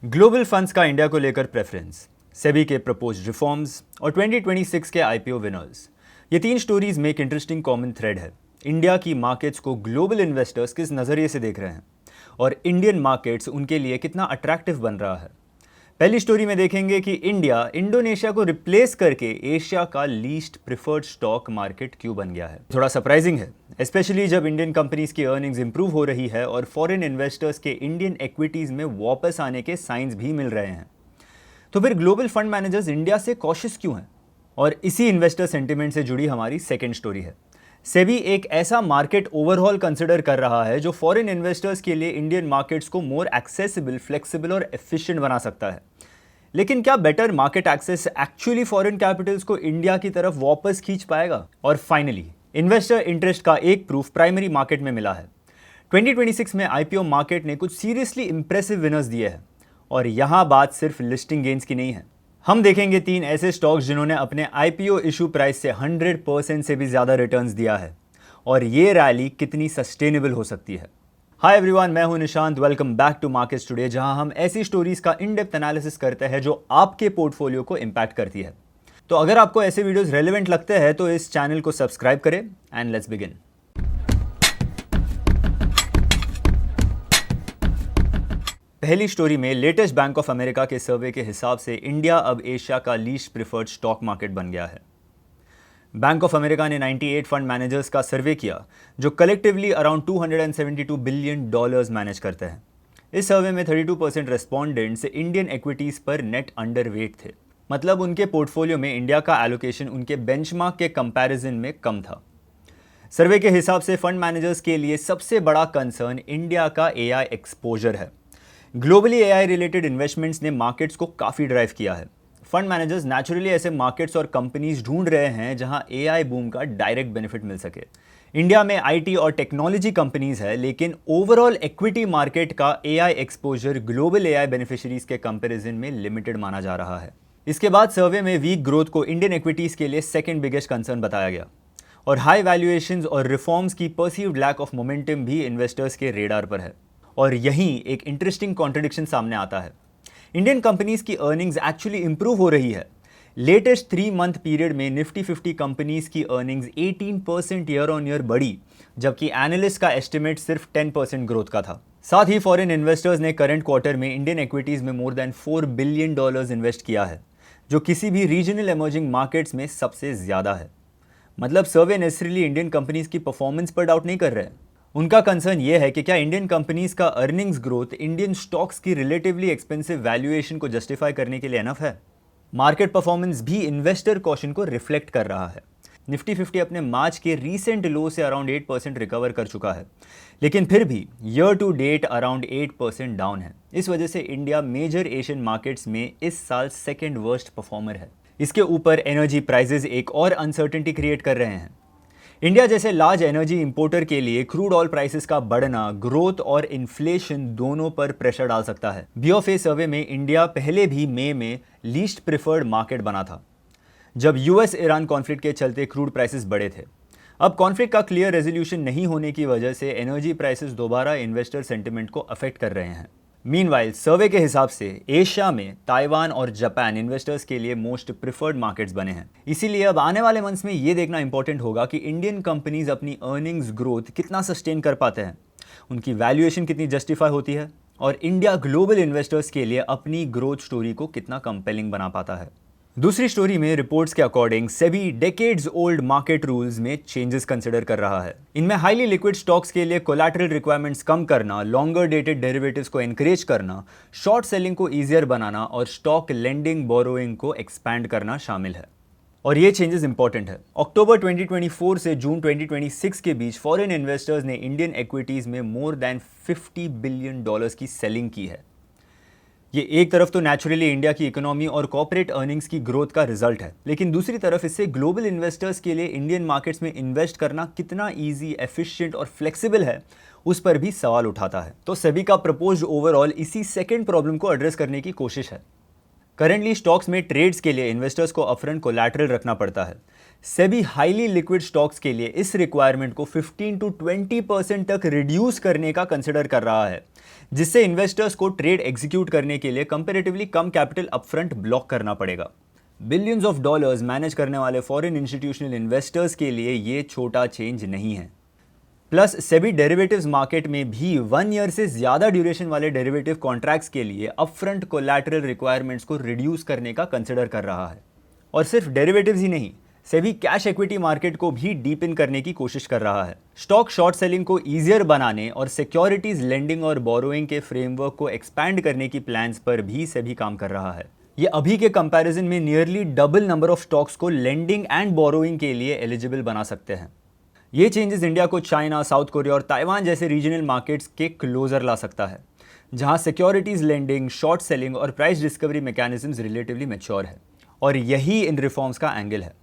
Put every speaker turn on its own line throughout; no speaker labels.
Global funds का India को लेकर प्रेफरेंस, सेबी के प्रपोज्ड रिफॉर्म्स और 2026 के आईपीओ विनर्स। ये तीन स्टोरीज में एक इंटरेस्टिंग कॉमन थ्रेड है। इंडिया की मार्केट्स को ग्लोबल इन्वेस्टर्स किस नज़रिए से देख रहे हैं और इंडियन मार्केट्स उनके लिए कितना अट्रैक्टिव बन रहा है। पहली स्टोरी में देखेंगे कि इंडिया इंडोनेशिया को रिप्लेस करके एशिया का लीस्ट प्रिफर्ड स्टॉक मार्केट क्यों बन गया है। थोड़ा सरप्राइजिंग है, स्पेशली जब इंडियन कंपनीज की अर्निंग्स इंप्रूव हो रही है और फॉरेन इन्वेस्टर्स के इंडियन इक्विटीज में वापस आने के साइंस भी मिल रहे हैं। तो फिर ग्लोबल फंड मैनेजर्स इंडिया से कॉशियस क्यों हैं? और इसी इन्वेस्टर सेंटिमेंट से जुड़ी हमारी सेकेंड स्टोरी है। सेबी एक ऐसा मार्केट ओवरऑल कंसिडर कर रहा है जो फॉरेन इन्वेस्टर्स के लिए इंडियन मार्केट्स को मोर एक्सेसिबल, फ्लेक्सिबल और एफिशिएंट बना सकता है। लेकिन क्या better market access actually foreign capitals को इंडिया की तरफ वापस खींच पाएगा? और फाइनली इन्वेस्टर इंटरेस्ट का एक प्रूफ प्राइमरी मार्केट में मिला है। 2026 में आईपीओ मार्केट ने कुछ सीरियसली इंप्रेसिव विनर्स दिए हैं और यहां बात सिर्फ लिस्टिंग गेन्स की नहीं है। हम देखेंगे तीन ऐसे स्टॉक्स जिन्होंने अपने आईपीओ इशू प्राइस से 100% से भी ज्यादा रिटर्न्स दिया है और ये रैली कितनी सस्टेनेबल हो सकती है। हाय एवरीवन, मैं हूं Nishant. Welcome back to markets today, जहां हम ऐसी स्टोरीज का इन डेप्थ एनालिसिस करते हैं जो आपके पोर्टफोलियो को इंपैक्ट करती है। तो अगर आपको ऐसे वीडियोस रेलेवेंट लगते हैं तो इस चैनल को सब्सक्राइब करें एंड लेट्स बिगिन। पहली स्टोरी में लेटेस्ट बैंक ऑफ अमेरिका के सर्वे के हिसाब से इंडिया अब एशिया का लीस्ट प्रिफर्ड स्टॉक मार्केट बन गया है। बैंक ऑफ अमेरिका ने 98 फंड मैनेजर्स का सर्वे किया जो कलेक्टिवली अराउंड $272 बिलियन मैनेज करते हैं। इस सर्वे में 32% रेस्पोंडेंट्स इंडियन इक्विटीज पर नेट अंडरवेट थे, मतलब उनके पोर्टफोलियो में इंडिया का एलोकेशन उनके बेंचमार्क के कंपैरिजन में कम था। सर्वे के हिसाब से फंड मैनेजर्स के लिए सबसे बड़ा कंसर्न इंडिया का एआई एक्सपोजर है। ग्लोबली एआई रिलेटेड इन्वेस्टमेंट्स ने मार्केट्स को काफ़ी ड्राइव किया है। फंड मैनेजर्स नेचुरली ऐसे मार्केट्स और कंपनीज ढूंढ रहे हैं जहां एआई बूम का डायरेक्ट बेनिफिट मिल सके। इंडिया में आईटी और टेक्नोलॉजी कंपनीज है, लेकिन ओवरऑल इक्विटी मार्केट का AI exposure global AI beneficiaries के कंपैरिजन में लिमिटेड माना जा रहा है। इसके बाद सर्वे में वीक ग्रोथ को इंडियन इक्विटीज के लिए सेकेंड बिगेस्ट कंसर्न बताया गया और हाई वैल्यूएशंस और रिफॉर्म्स की परसीव्ड लैक ऑफ मोमेंटम भी इन्वेस्टर्स के रेडार पर है। और यहीं एक इंटरेस्टिंग कॉन्ट्रडिक्शन सामने आता है। इंडियन कंपनीज की अर्निंग्स एक्चुअली इंप्रूव हो रही है। लेटेस्ट 3 मंथ पीरियड में निफ्टी 50 कंपनीज की अर्निंग्स 18% ईयर ऑन ईयर बढ़ी, जबकि एनालिस्ट का एस्टिमेट सिर्फ 10% ग्रोथ का था। साथ ही फॉरेन इन्वेस्टर्स ने करंट क्वार्टर में इंडियन इक्विटीज में मोर देन $4 बिलियन इन्वेस्ट किया है, जो किसी भी रीजनल इमर्जिंग मार्केट्स में सबसे ज्यादा है। मतलब सर्वे नेसेसरीली इंडियन कंपनीज की परफॉर्मेंस पर डाउट नहीं कर रहे हैं। उनका कंसर्न यह है कि क्या इंडियन कंपनीज का अर्निंग्स ग्रोथ इंडियन स्टॉक्स की रिलेटिवली एक्सपेंसिव वैल्यूएशन को जस्टिफाई करने के लिए एनफ है। मार्केट परफॉर्मेंस भी इन्वेस्टर कॉशन को रिफ्लेक्ट कर रहा है। निफ्टी 50 अपने मार्च के रीसेंट लो से अराउंड 8% रिकवर कर चुका है, लेकिन फिर भी year to date around 8% down है। इस वजह से इंडिया मेजर एशियन मार्केट्स में इस साल सेकेंड वर्स्ट परफॉर्मर है। इसके ऊपर एनर्जी प्राइसेस एक और अनसर्टेनिटी क्रिएट कर रहे हैं। इंडिया जैसे लार्ज एनर्जी इंपोर्टर के लिए क्रूड ऑयल प्राइसेस का बढ़ना ग्रोथ और इन्फ्लेशन दोनों पर प्रेशर डाल सकता है। बीओएफए सर्वे में इंडिया पहले भी मई में लीस्ट प्रिफर्ड मार्केट बना था, जब यूएस ईरान कॉन्फ्लिक्ट के चलते क्रूड प्राइसेस बढ़े थे। अब कॉन्फ्लिक्ट का क्लियर रेजोल्यूशन नहीं होने की वजह से एनर्जी प्राइसेस दोबारा इन्वेस्टर सेंटिमेंट को अफेक्ट कर रहे हैं। मीनवाइल सर्वे के हिसाब से एशिया में ताइवान और जापान इन्वेस्टर्स के लिए मोस्ट प्रिफर्ड मार्केट्स बने हैं। इसीलिए अब आने वाले मंथ्स में ये देखना इंपॉर्टेंट होगा कि इंडियन कंपनीज अपनी अर्निंग्स ग्रोथ कितना सस्टेन कर पाते हैं, उनकी वैल्यूएशन कितनी जस्टिफाई होती है और इंडिया ग्लोबल इन्वेस्टर्स के लिए अपनी ग्रोथ स्टोरी को कितना कंपेलिंग बना पाता है। दूसरी स्टोरी में रिपोर्ट्स के according SEBI decades old market rules में चेंजेस कंसिडर कर रहा है। इनमें हाईली लिक्विड स्टॉक्स के लिए कोलैटरल रिक्वायरमेंट्स कम करना, लॉन्गर डेटेड डेरिवेटिव्स को एनकरेज करना, शॉर्ट सेलिंग को ईजियर बनाना और स्टॉक लेंडिंग बोरोइंग को एक्सपैंड करना शामिल है। और ये चेंजेस इंपॉर्टेंट है। अक्टूबर 2024 से जून 2026 के बीच फॉरेन इन्वेस्टर्स ने इंडियन इक्विटीज में मोर देन $50 बिलियन की सेलिंग की है। ये एक तरफ तो नेचुरली इंडिया की इकोनॉमी और कॉर्पोरेट अर्निंग्स की ग्रोथ का रिजल्ट है, लेकिन दूसरी तरफ इससे ग्लोबल इन्वेस्टर्स के लिए इंडियन मार्केट्स में इन्वेस्ट करना कितना इजी, एफिशिएंट और फ्लेक्सिबल है, उस पर भी सवाल उठाता है। तो सेबी का प्रपोज्ड ओवरऑल इसी सेकंड प्रॉब्लम को एड्रेस करने की कोशिश है। करंटली स्टॉक्स में ट्रेड्स के लिए इन्वेस्टर्स को अपफ्रंट कोलैटरल रखना पड़ता है। सेबी हाईली लिक्विड स्टॉक्स के लिए इस रिक्वायरमेंट को 15 to 20% तक रिड्यूस करने का कंसिडर कर रहा है, जिससे इन्वेस्टर्स को ट्रेड एग्जीक्यूट करने के लिए कंपैरेटिवली कम कैपिटल अपफ्रंट ब्लॉक करना पड़ेगा। बिलियंस ऑफ डॉलर्स मैनेज करने वाले फॉरेन इंस्टीट्यूशनल इन्वेस्टर्स के लिए ये छोटा चेंज नहीं है। प्लस सेबी डेरिवेटिव्स मार्केट में भी 1 ईयर से ज्यादा ड्यूरेशन वाले डेरिवेटिव कॉन्ट्रैक्ट्स के लिए अपफ्रंट कोलैटरल रिक्वायरमेंट्स को रिड्यूस करने का कंसिडर कर रहा है। और सिर्फ डेरिवेटिव्स ही नहीं, सेबी कैश इक्विटी मार्केट को भी डीपन करने की कोशिश कर रहा है। स्टॉक शॉर्ट सेलिंग को ईजियर बनाने और सिक्योरिटीज लेंडिंग और बोरोइंग के फ्रेमवर्क को एक्सपैंड करने की प्लान्स पर भी सेबी काम कर रहा है। ये अभी के कंपैरिजन में nearly double number of stocks को लेंडिंग एंड बोरोइंग के लिए एलिजिबल बना सकते हैं। ये चेंजेस इंडिया को चाइना, साउथ कोरिया और ताइवान जैसे रीजनल मार्केट्स के क्लोजर ला सकता है, जहां सिक्योरिटीज लेंडिंग, शॉर्ट सेलिंग और price discovery mechanisms relatively mature है। और यही इन रिफॉर्म्स का एंगल है।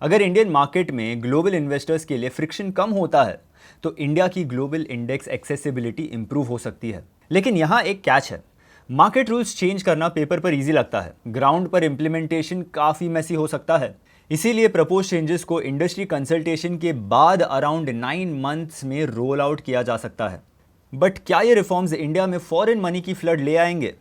अगर इंडियन मार्केट में ग्लोबल इन्वेस्टर्स के लिए फ्रिक्शन कम होता है तो इंडिया की ग्लोबल इंडेक्स एक्सेसिबिलिटी इंप्रूव हो सकती है। लेकिन यहाँ एक कैच है, मार्केट रूल्स चेंज करना पेपर पर इजी लगता है, ग्राउंड पर इंप्लीमेंटेशन काफ़ी मैसी हो सकता है। इसीलिए प्रपोज चेंजेस को इंडस्ट्री कंसल्टेशन के बाद अराउंड 9 मंथ्स में रोल आउट किया जा सकता है। बट क्या ये रिफॉर्म्स इंडिया में फॉरेन मनी की फ्लड ले आएंगे?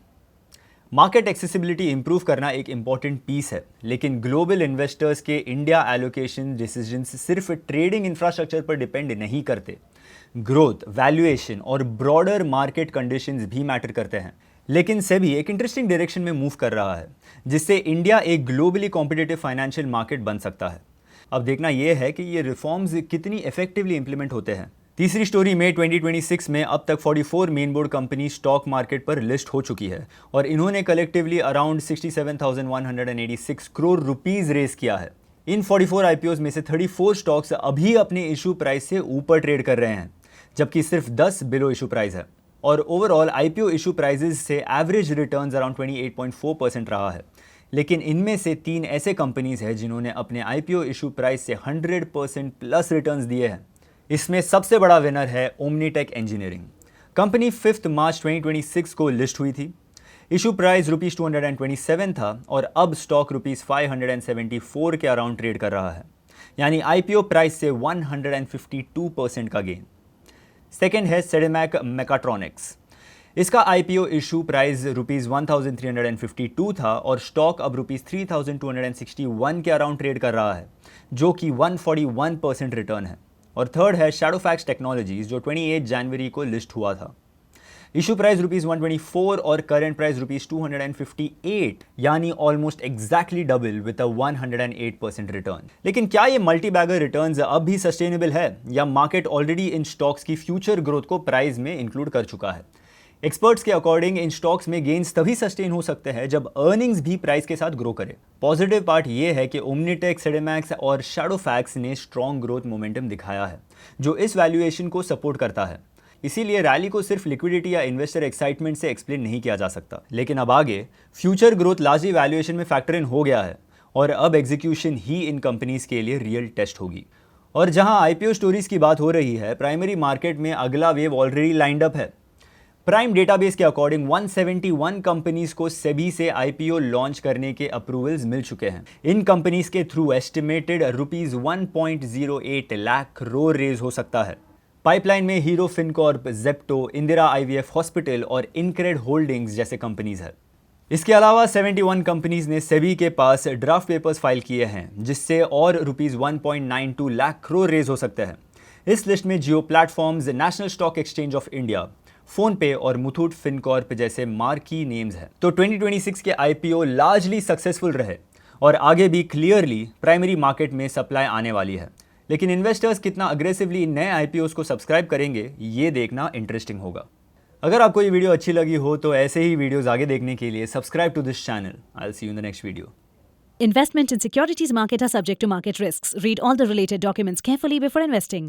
मार्केट एक्सेसिबिलिटी इंप्रूव करना एक इंपॉर्टेंट पीस है, लेकिन ग्लोबल इन्वेस्टर्स के इंडिया एलोकेशन डिसीजंस सिर्फ ट्रेडिंग इंफ्रास्ट्रक्चर पर डिपेंड नहीं करते। ग्रोथ, वैल्यूएशन और ब्रॉडर मार्केट कंडीशंस भी मैटर करते हैं। लेकिन सेबी एक इंटरेस्टिंग डायरेक्शन में मूव कर रहा है, जिससे इंडिया एक ग्लोबली कॉम्पिटिटिव फाइनेंशियल मार्केट बन सकता है। अब देखना यह है कि ये रिफॉर्म्स कितनी इफेक्टिवली इंप्लीमेंट होते हैं। तीसरी स्टोरी में 2026 में अब तक 44 main board company stock market पर लिस्ट हो चुकी है और इन्होंने collectively around 67,186 crore rupees raise किया है। इन 44 आईपीओज में से 34 स्टॉक्स अभी अपने इशू प्राइस से ऊपर ट्रेड कर रहे हैं, जबकि सिर्फ 10 बिलो इशू प्राइस है। और ओवरऑल आईपीओ इशू प्राइजेस से एवरेज रिटर्न्स अराउंड 28.4% रहा है। लेकिन इनमें से 3 ऐसे कंपनीज हैं जिन्होंने अपने आईपीओ इशू प्राइस से 100% प्लस रिटर्न्स दिए हैं। इसमें सबसे बड़ा विनर है ओमनीटेक इंजीनियरिंग। कंपनी 5 मार्च 2026 को लिस्ट हुई थी। इशू प्राइस ₹227 था और अब स्टॉक ₹574 के अराउंड ट्रेड कर रहा है, यानी आईपीओ प्राइस से 152% का गेन। सेकेंड है सेडेमैक मेकाट्रॉनिक्स। इसका आईपीओ इशू प्राइस ₹1352 था और स्टॉक अब ₹3261 के अराउंड ट्रेड कर रहा है, जो कि 141% रिटर्न है। और थर्ड है शैडोफैक्स टेक्नोलॉजीज, जो 28 जनवरी को लिस्ट हुआ था। इशू प्राइस ₹124 और करंट प्राइस ₹258, यानी almost exactly double with a 108% return. लेकिन क्या ये मल्टी बैगर रिटर्न्स अब भी सस्टेनेबल है, या मार्केट ऑलरेडी इन स्टॉक्स की फ्यूचर ग्रोथ को प्राइस में इंक्लूड कर चुका है? एक्सपर्ट्स के अकॉर्डिंग इन स्टॉक्स में गेन्स तभी सस्टेन हो सकते हैं जब अर्निंग्स भी प्राइस के साथ ग्रो करे। पॉजिटिव पार्ट ये है कि ओमनीटेक, सेडेमैक्स और शैडोफैक्स ने स्ट्रॉन्ग ग्रोथ मोमेंटम दिखाया है, जो इस वैल्यूएशन को सपोर्ट करता है। इसीलिए रैली को सिर्फ लिक्विडिटी या इन्वेस्टर एक्साइटमेंट से एक्सप्लेन नहीं किया जा सकता। लेकिन अब आगे फ्यूचर ग्रोथ लार्जली वैल्यूएशन में फैक्टर इन हो गया है और अब एग्जीक्यूशन ही इन कंपनीज के लिए रियल टेस्ट होगी। और जहां आईपीओ स्टोरीज की बात हो रही है, प्राइमरी मार्केट में अगला वेव ऑलरेडी लाइंड अप है। प्राइम डेटाबेस के अकॉर्डिंग 171 कंपनीज को सेबी से आईपीओ लॉन्च करने के अप्रूवल्स मिल चुके हैं। इन कंपनीज के through estimated ₹1.08 lakh crore raise हो सकता है। पाइपलाइन में Hero FinCorp, Zepto, Indira IVF hospital और इनक्रेड होल्डिंग्स जैसे कंपनीज है। इसके अलावा 71 कंपनीज ने सेबी के पास ड्राफ्ट पेपर्स फाइल किए हैं, जिससे और ₹1.92 लाख करोड़ रेज हो सकते हैं। इस लिस्ट में Jio platforms, National Stock Exchange of India, PhonePe और मुथूट फिनकॉर्प जैसे मार्की नेम्स हैं। तो 2026 के आईपीओ लार्जली सक्सेसफुल रहे और आगे भी क्लियरली प्राइमरी मार्केट में सप्लाई आने वाली है। लेकिन इन्वेस्टर्स कितना अग्रेसिवली नए आईपीओस को सब्सक्राइब करेंगे, ये देखना इंटरेस्टिंग होगा। अगर आपको ये वीडियो अच्छी लगी हो तो ऐसे ही वीडियोस आगे देखने के लिए subscribe to this channel. I will see you in the next video.
Investment in securities market are subject to market risks. Read all the related documents carefully before investing.